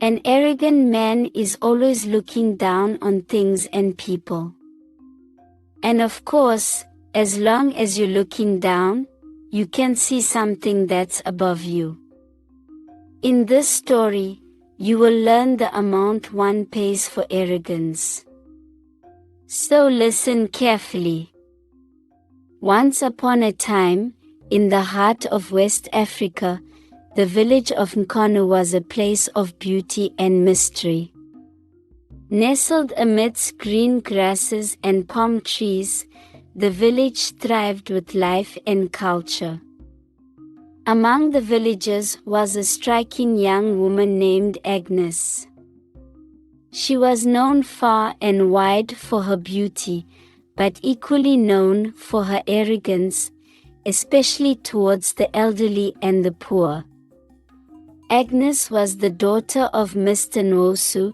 An arrogant man is always looking down on things and people. And of course, as long as you're looking down, you can see something that's above you. In this story, you will learn the amount one pays for arrogance. So listen carefully. Once upon a time, in the heart of West Africa, the village of Nkanu was a place of beauty and mystery. Nestled amidst green grasses and palm trees, the village thrived with life and culture. Among the villagers was a striking young woman named Agnes. She was known far and wide for her beauty, but equally known for her arrogance, especially towards the elderly and the poor. Agnes was the daughter of Mr. Nwosu,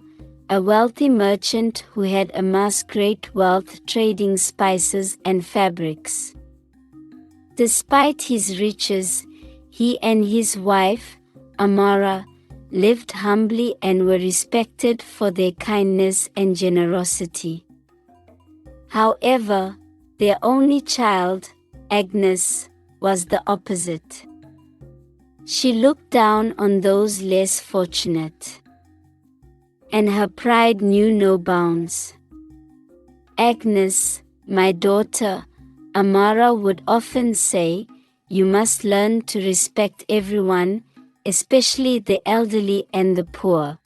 a wealthy merchant who had amassed great wealth trading spices and fabrics. Despite his riches, he and his wife, Amara, lived humbly and were respected for their kindness and generosity. However, their only child, Agnes, was the opposite. She looked down on those less fortunate, and her pride knew no bounds. Agnes, my daughter, Amara would often say, you must learn to respect everyone, especially the elderly and the poor.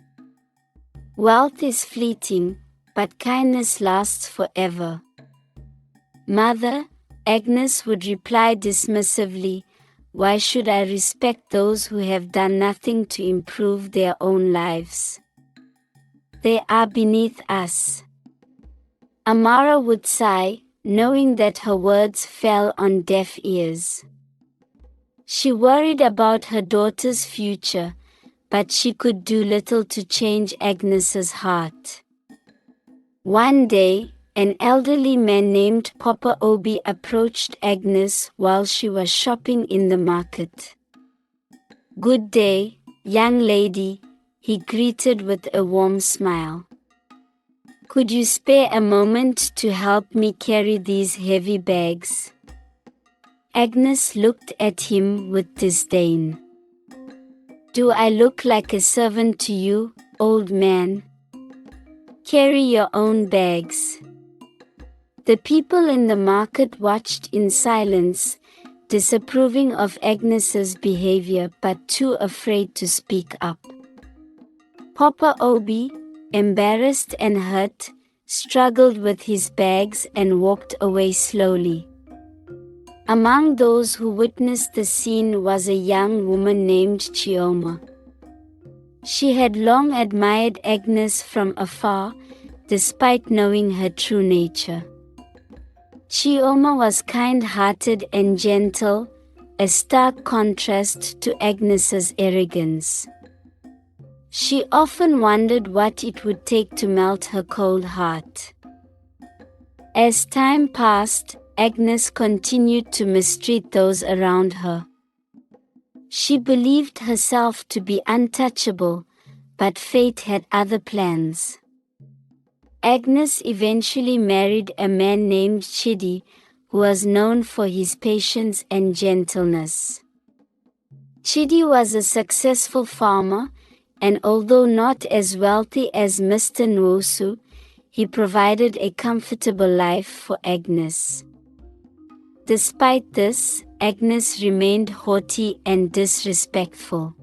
Wealth is fleeting, but kindness lasts forever. Mother, Agnes would reply dismissively, why should I respect those who have done nothing to improve their own lives? They are beneath us. Amara would sigh, knowing that her words fell on deaf ears. She worried about her daughter's future, but she could do little to change Agnes's heart. One day, an elderly man named Papa Obi approached Agnes while she was shopping in the market. Good day, young lady, he greeted with a warm smile. Could you spare a moment to help me carry these heavy bags? Agnes looked at him with disdain. Do I look like a servant to you, old man? Carry your own bags. The people in the market watched in silence, disapproving of Agnes's behavior but too afraid to speak up. Papa Obi, embarrassed and hurt, struggled with his bags and walked away slowly. Among those who witnessed the scene was a young woman named Chioma. She had long admired Agnes from afar, despite knowing her true nature. Chioma was kind-hearted and gentle, a stark contrast to Agnes's arrogance. She often wondered what it would take to melt her cold heart. As time passed, Agnes continued to mistreat those around her. She believed herself to be untouchable, but fate had other plans. Agnes eventually married a man named Chidi, who was known for his patience and gentleness. Chidi was a successful farmer, and although not as wealthy as Mr. Nwosu, he provided a comfortable life for Agnes. Despite this, Agnes remained haughty and disrespectful.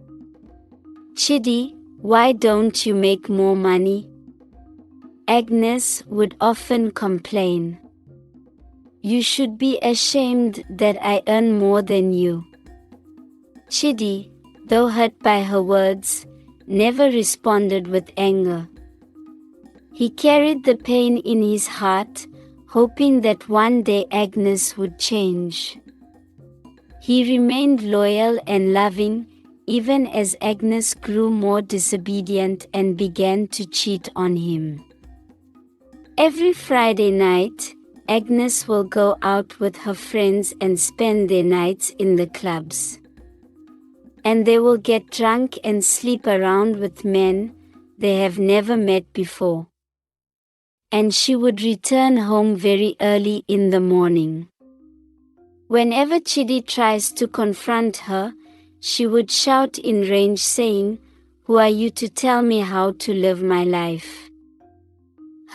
Chidi, why don't you make more money? Agnes would often complain. You should be ashamed that I earn more than you. Chidi, though hurt by her words, never responded with anger. He carried the pain in his heart, hoping that one day Agnes would change. He remained loyal and loving, even as Agnes grew more disobedient and began to cheat on him. Every Friday night, Agnes will go out with her friends and spend their nights in the clubs. And they will get drunk and sleep around with men, they have never met before. And she would return home very early in the morning. Whenever Chidi tries to confront her, she would shout in rage saying, "Who are you to tell me how to live my life?"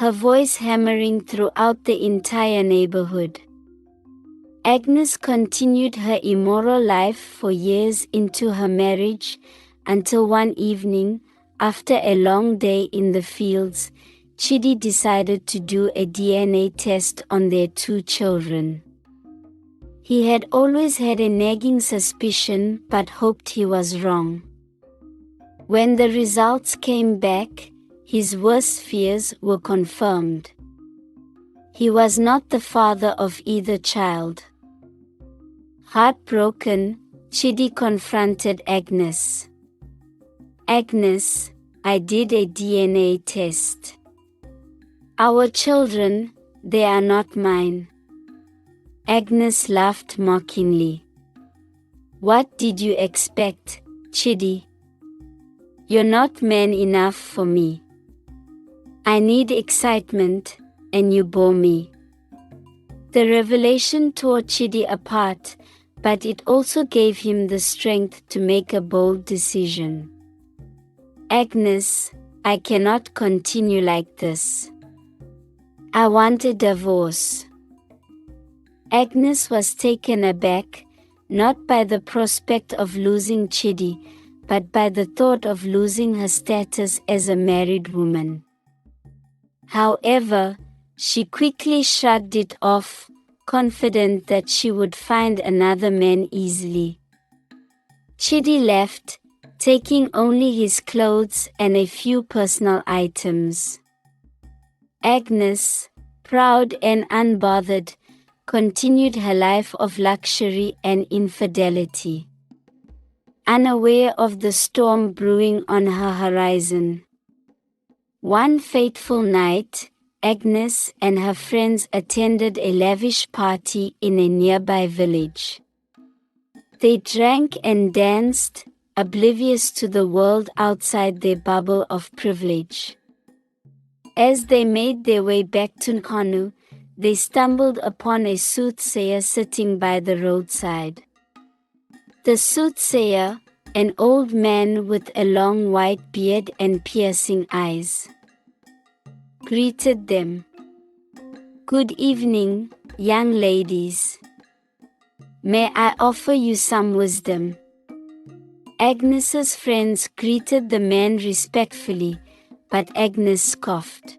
Her voice hammering throughout the entire neighborhood. Agnes continued her immoral life for years into her marriage, until one evening, after a long day in the fields, Chidi decided to do a DNA test on their 2 children. He had always had a nagging suspicion but hoped he was wrong. When the results came back, his worst fears were confirmed. He was not the father of either child. Heartbroken, Chidi confronted Agnes. "Agnes, I did a DNA test. Our children, they are not mine." Agnes laughed mockingly. "What did you expect, Chidi? You're not man enough for me. I need excitement, and you bore me." The revelation tore Chidi apart, but it also gave him the strength to make a bold decision. "Agnes, I cannot continue like this. I want a divorce." Agnes was taken aback, not by the prospect of losing Chidi, but by the thought of losing her status as a married woman. However, she quickly shrugged it off, confident that she would find another man easily. Chidi left, taking only his clothes and a few personal items. Agnes, proud and unbothered, continued her life of luxury and infidelity. Unaware of the storm brewing on her horizon. One fateful night, Agnes and her friends attended a lavish party in a nearby village. They drank and danced, oblivious to the world outside their bubble of privilege. As they made their way back to Kanu, they stumbled upon a soothsayer sitting by the roadside. The soothsayer, an old man with a long white beard and piercing eyes, greeted them. "Good evening, young ladies. May I offer you some wisdom?" Agnes's friends greeted the man respectfully, but Agnes scoffed.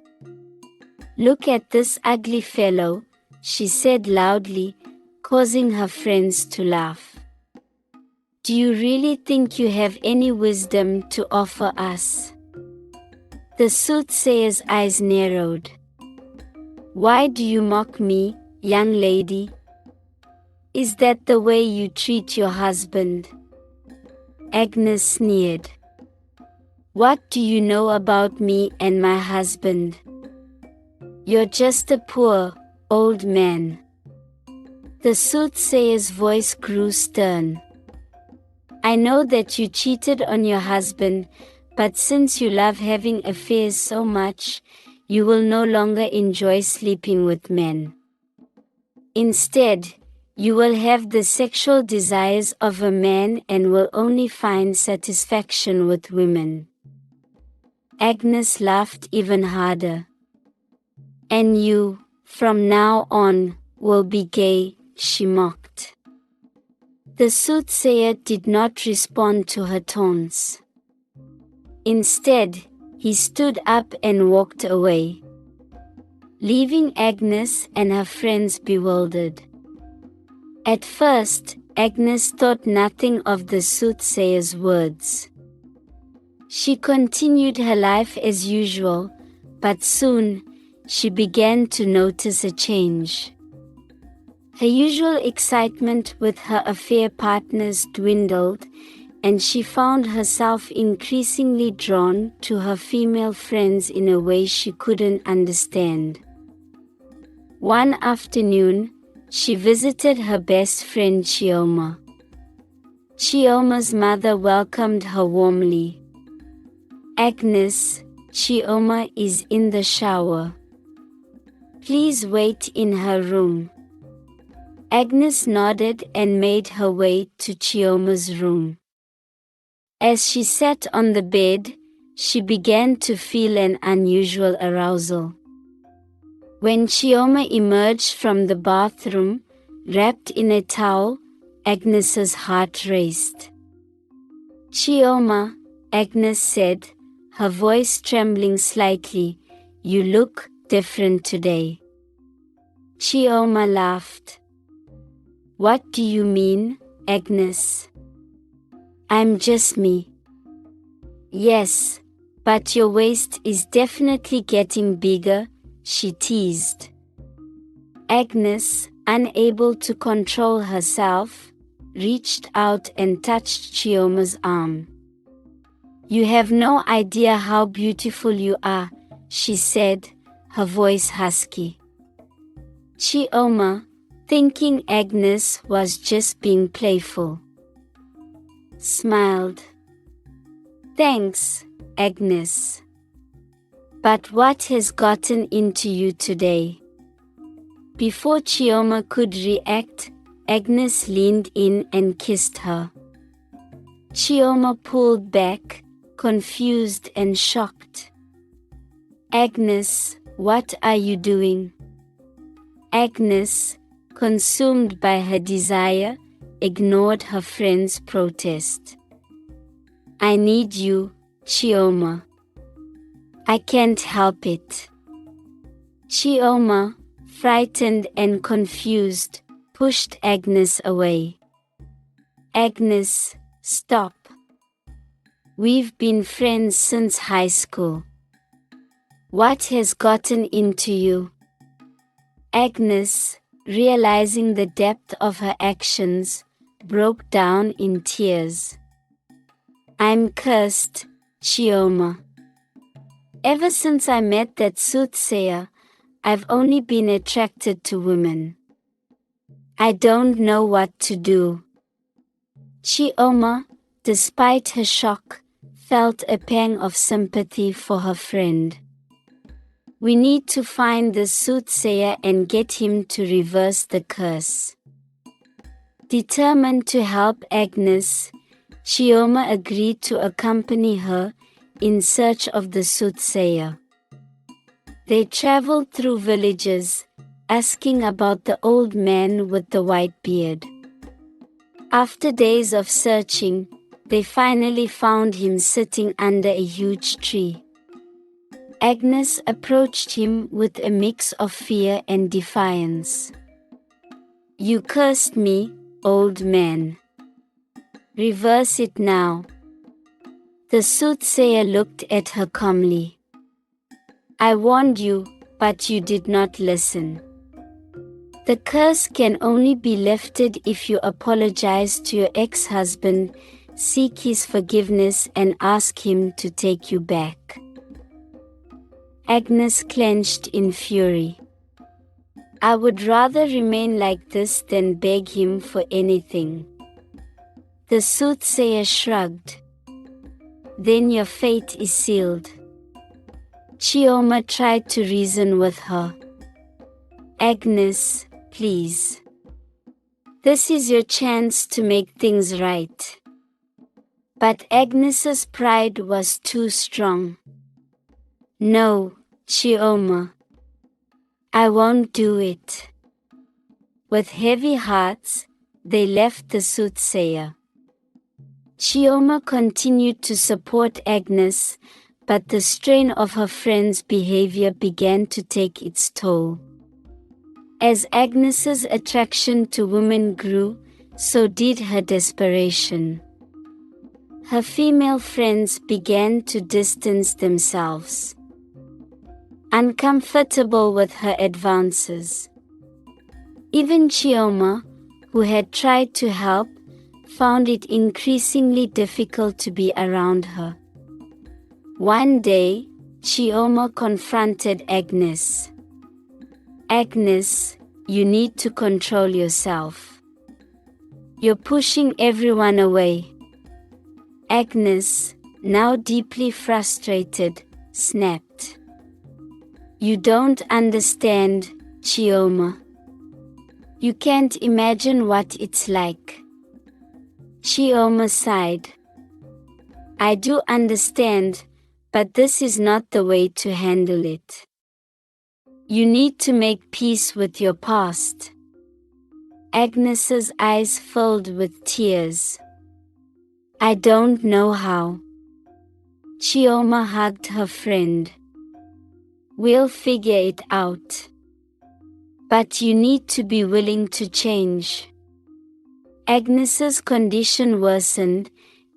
"Look at this ugly fellow," she said loudly, causing her friends to laugh. "Do you really think you have any wisdom to offer us?" The soothsayer's eyes narrowed. "Why do you mock me, young lady? Is that the way you treat your husband?" Agnes sneered. "What do you know about me and my husband? You're just a poor, old man." The soothsayer's voice grew stern. "I know that you cheated on your husband, but since you love having affairs so much, you will no longer enjoy sleeping with men. Instead, you will have the sexual desires of a man and will only find satisfaction with women." Agnes laughed even harder. "And you, from now on, will be gay," she mocked. The soothsayer did not respond to her taunts. Instead, he stood up and walked away, leaving Agnes and her friends bewildered. At first, Agnes thought nothing of the soothsayer's words. She continued her life as usual, but soon, she began to notice a change. Her usual excitement with her affair partners dwindled, and she found herself increasingly drawn to her female friends in a way she couldn't understand. One afternoon, she visited her best friend Chioma. Chioma's mother welcomed her warmly. "Agnes, Chioma is in the shower. Please wait in her room. Agnes nodded and made her way to Chioma's room. As she sat on the bed, she began to feel an unusual arousal. When Chioma emerged from the bathroom, wrapped in a towel, Agnes's heart raced. "Chioma," Agnes said, her voice trembling slightly, "you look different today." Chioma laughed. "What do you mean, Agnes? I'm just me." "Yes, but your waist is definitely getting bigger," she teased. Agnes, unable to control herself, reached out and touched Chioma's arm. "You have no idea how beautiful you are," she said, her voice husky. Chioma, thinking Agnes was just being playful, smiled. "Thanks, Agnes. But what has gotten into you today?" Before Chioma could react, Agnes leaned in and kissed her. Chioma pulled back, confused and shocked. "Agnes, what are you doing?" Agnes, consumed by her desire, ignored her friend's protest. "I need you, Chioma. I can't help it." Chioma, frightened and confused, pushed Agnes away. "Agnes, stop. We've been friends since high school. What has gotten into you?" Agnes, realizing the depth of her actions, broke down in tears. "I'm cursed, Chioma. Ever since I met that soothsayer, I've only been attracted to women. I don't know what to do." Chioma, despite her shock, felt a pang of sympathy for her friend. "We need to find the soothsayer and get him to reverse the curse." Determined to help Agnes, Chioma agreed to accompany her in search of the soothsayer. They traveled through villages, asking about the old man with the white beard. After days of searching, they finally found him sitting under a huge tree. Agnes approached him with a mix of fear and defiance. "You cursed me, old man. Reverse it now." The soothsayer looked at her calmly. "I warned you, but you did not listen. The curse can only be lifted if you apologize to your ex-husband, seek his forgiveness and ask him to take you back." Agnes clenched in fury. "I would rather remain like this than beg him for anything." The soothsayer shrugged. "Then your fate is sealed." Chioma tried to reason with her. "Agnes, please. This is your chance to make things right." But Agnes's pride was too strong. "No, Chioma. I won't do it." With heavy hearts, they left the soothsayer. Chioma continued to support Agnes, but the strain of her friend's behavior began to take its toll. As Agnes's attraction to women grew, so did her desperation. Her female friends began to distance themselves, uncomfortable with her advances. Even Chioma, who had tried to help, found it increasingly difficult to be around her. One day, Chioma confronted Agnes. "Agnes, you need to control yourself. You're pushing everyone away." Agnes, now deeply frustrated, snapped. You don't understand, Chioma. You can't imagine what it's like. Chioma sighed. I do understand, but this is not the way to handle it. You need to make peace with your past. Agnes's eyes filled with tears. I don't know how. Chioma hugged her friend. We'll figure it out. But you need to be willing to change. Agnes's condition worsened,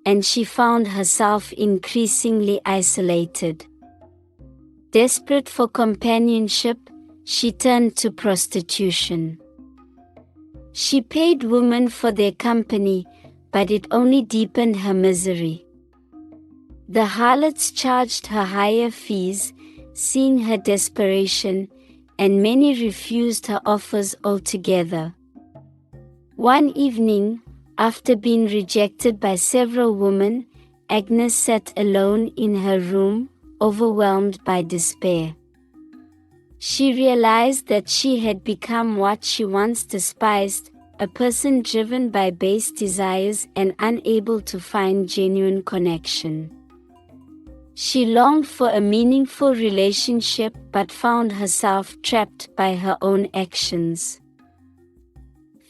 and she found herself increasingly isolated. Desperate for companionship, she turned to prostitution. She paid women for their company, but it only deepened her misery. The harlots charged her higher fees, seeing her desperation, and many refused her offers altogether. One evening, after being rejected by several women, Agnes sat alone in her room, overwhelmed by despair. She realized that she had become what she once despised, a person driven by base desires and unable to find genuine connection. She longed for a meaningful relationship but found herself trapped by her own actions.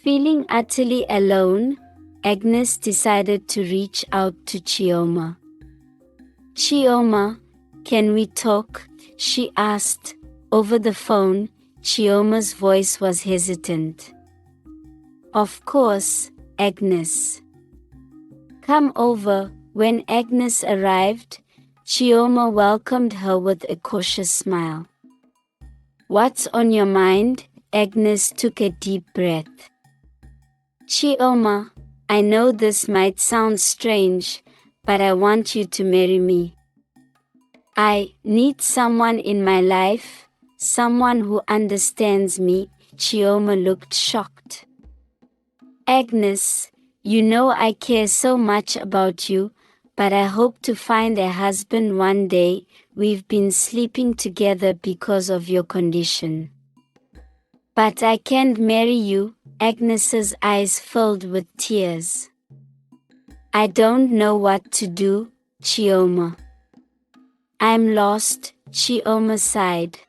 Feeling utterly alone, Agnes decided to reach out to Chioma. Chioma, can we talk? She asked. Over the phone, Chioma's voice was hesitant. Of course, Agnes. Come over. When Agnes arrived, Chioma welcomed her with a cautious smile. What's on your mind? Agnes took a deep breath. Chioma, I know this might sound strange, but I want you to marry me. I need someone in my life, someone who understands me. Chioma looked shocked. Agnes, you know I care so much about you, but I hope to find a husband one day. We've been sleeping together because of your condition. But I can't marry you. Agnes's eyes filled with tears. I don't know what to do, Chioma. I'm lost, Chioma sighed.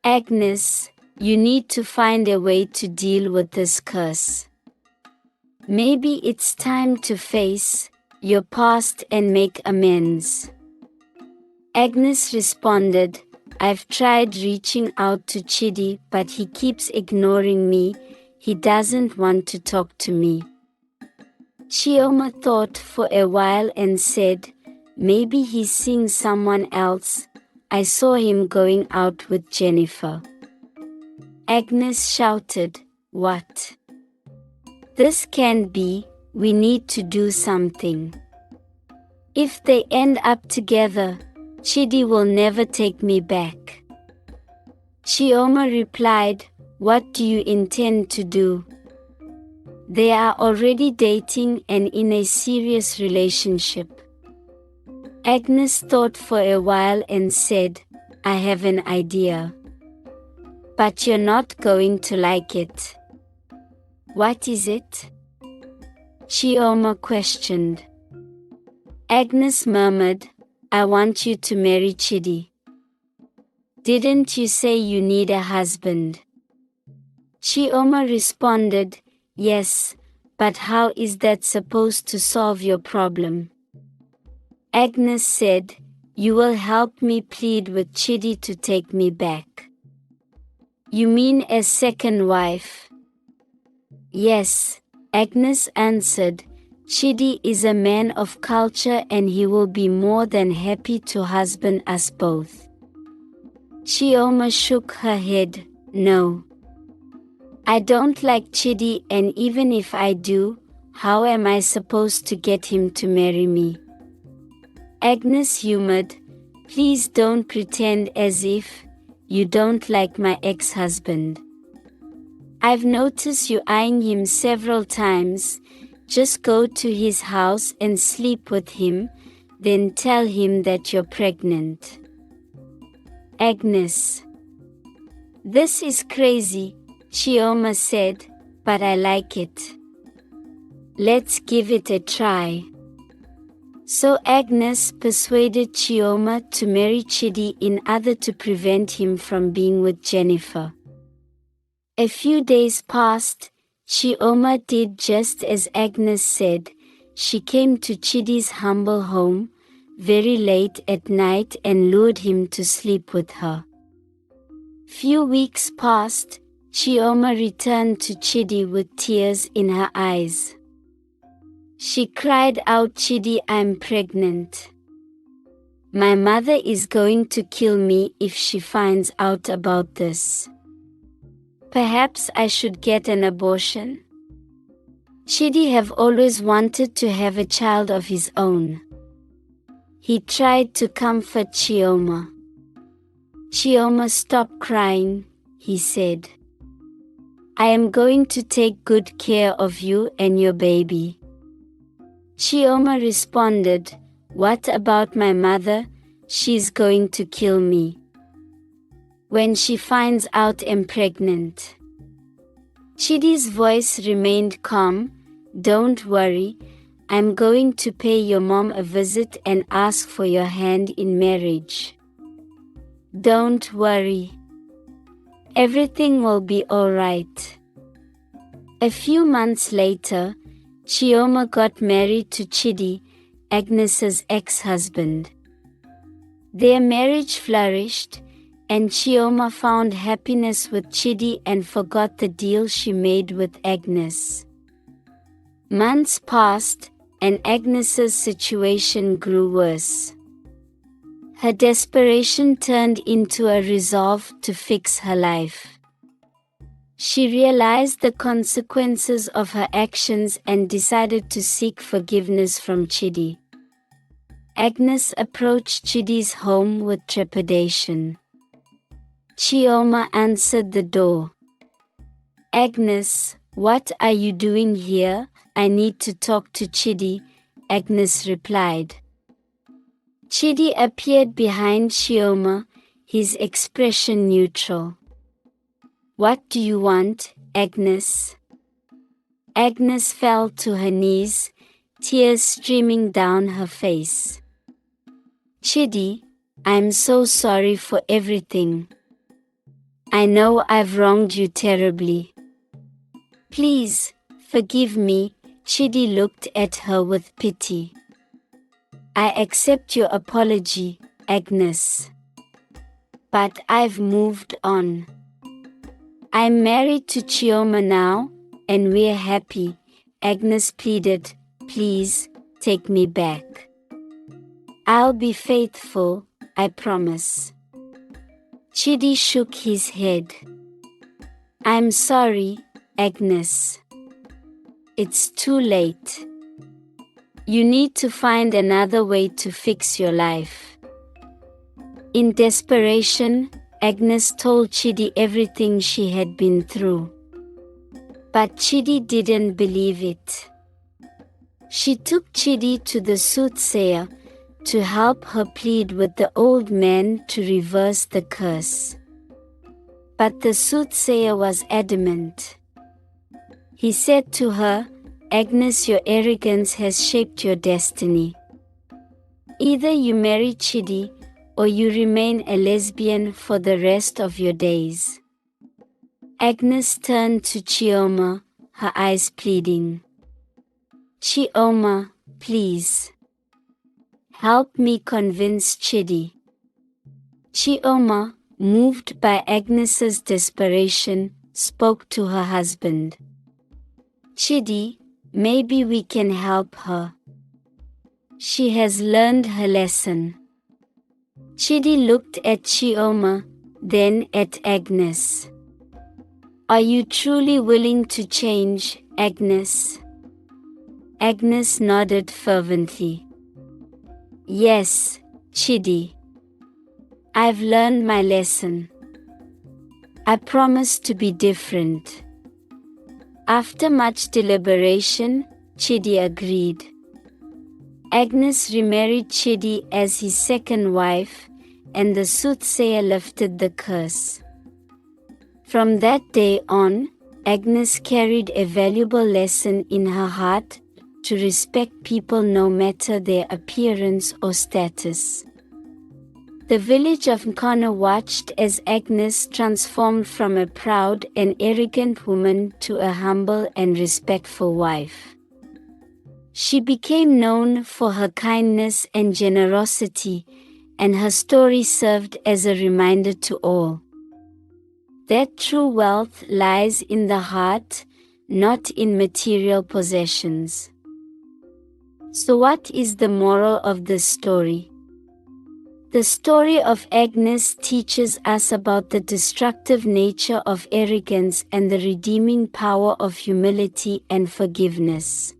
Agnes, you need to find a way to deal with this curse. Maybe it's time to face your past and make amends. Agnes responded, I've tried reaching out to Chidi, but he keeps ignoring me. He doesn't want to talk to me. Chioma thought for a while and said, maybe he's seeing someone else. I saw him going out with Jennifer. Agnes shouted, What? This can't be. We need to do something. If they end up together, Chidi will never take me back. Chioma replied, What do you intend to do? They are already dating and in a serious relationship. Agnes thought for a while and said, I have an idea. But you're not going to like it. What is it? Chioma questioned. Agnes murmured, I want you to marry Chidi. Didn't you say you need a husband? Chioma responded, Yes, but how is that supposed to solve your problem? Agnes said, You will help me plead with Chidi to take me back. You mean as second wife? Yes, Agnes answered. Chidi is a man of culture and he will be more than happy to husband us both. Chioma shook her head. No. I don't like Chidi, and even if I do, how am I supposed to get him to marry me? Agnes humored, Please don't pretend as if you don't like my ex-husband. I've noticed you eyeing him several times. Just go to his house and sleep with him. then tell him that you're pregnant. Agnes. This is crazy, Chioma said, but I like it. Let's give it a try. So Agnes persuaded Chioma to marry Chidi in order to prevent him from being with Jennifer. A few days passed. Chioma did just as Agnes said. She came to Chidi's humble home very late at night and lured him to sleep with her. Few weeks passed. Chioma returned to Chidi with tears in her eyes. She cried out, "Chidi, I'm pregnant. My mother is going to kill me if she finds out about this. Perhaps I should get an abortion." Chidi have always wanted to have a child of his own. He tried to comfort Chioma. "Chioma, stop crying," he said. "I am going to take good care of you and your baby." Chioma responded, "What about my mother? She's going to kill me when she finds out I'm pregnant." Chidi's voice remained calm. "Don't worry, I'm going to pay your mom a visit and ask for your hand in marriage. Don't worry. Everything will be alright." A few months later, Chioma got married to Chidi, Agnes's ex-husband. Their marriage flourished, and Chioma found happiness with Chidi and forgot the deal she made with Agnes. Months passed, and Agnes's situation grew worse. Her desperation turned into a resolve to fix her life. She realized the consequences of her actions and decided to seek forgiveness from Chidi. Agnes approached Chidi's home with trepidation. Chioma answered the door. "Agnes, what are you doing here? I need to talk to Chidi," Agnes replied. Chidi appeared behind Chioma, his expression neutral. "What do you want, Agnes?" Agnes fell to her knees, tears streaming down her face. "Chidi, I'm so sorry for everything. I know I've wronged you terribly. Please, forgive me." Chidi looked at her with pity. "I accept your apology, Agnes. But I've moved on. I'm married to Chioma now, and we're happy," Agnes pleaded. "Please, take me back. I'll be faithful, I promise." Chidi shook his head. "I'm sorry, Agnes. It's too late. You need to find another way to fix your life." In desperation, Agnes told Chidi everything she had been through. But Chidi didn't believe it. She took Chidi to the soothsayer to help her plead with the old man to reverse the curse. But the soothsayer was adamant. He said to her, "Agnes, your arrogance has shaped your destiny. Either you marry Chidi, or you remain a lesbian for the rest of your days." Agnes turned to Chioma, her eyes pleading. "Chioma, please. Help me convince Chidi." Chioma, moved by Agnes's desperation, spoke to her husband. "Chidi, maybe we can help her. She has learned her lesson." Chidi looked at Chioma, then at Agnes. "Are you truly willing to change, Agnes?" Agnes nodded fervently. "Yes, Chidi. I've learned my lesson. I promise to be different." After much deliberation, Chidi agreed. Agnes remarried Chidi as his second wife, and the soothsayer lifted the curse. From that day on, Agnes carried a valuable lesson in her heart to respect people no matter their appearance or status. The village of Nkana watched as Agnes transformed from a proud and arrogant woman to a humble and respectful wife. She became known for her kindness and generosity, and her story served as a reminder to all that true wealth lies in the heart, not in material possessions. So what is the moral of this story? The story of Agnes teaches us about the destructive nature of arrogance and the redeeming power of humility and forgiveness.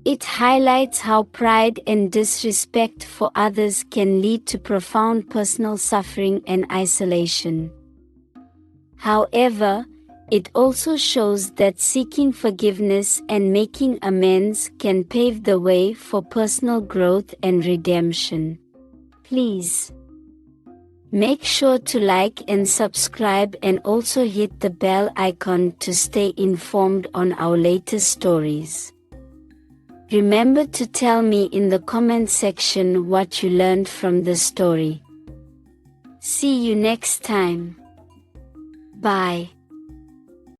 It highlights how pride and disrespect for others can lead to profound personal suffering and isolation. However, it also shows that seeking forgiveness and making amends can pave the way for personal growth and redemption. Please make sure to like and subscribe, and also hit the bell icon to stay informed on our latest stories. Remember to tell me in the comment section what you learned from the story. See you next time. Bye.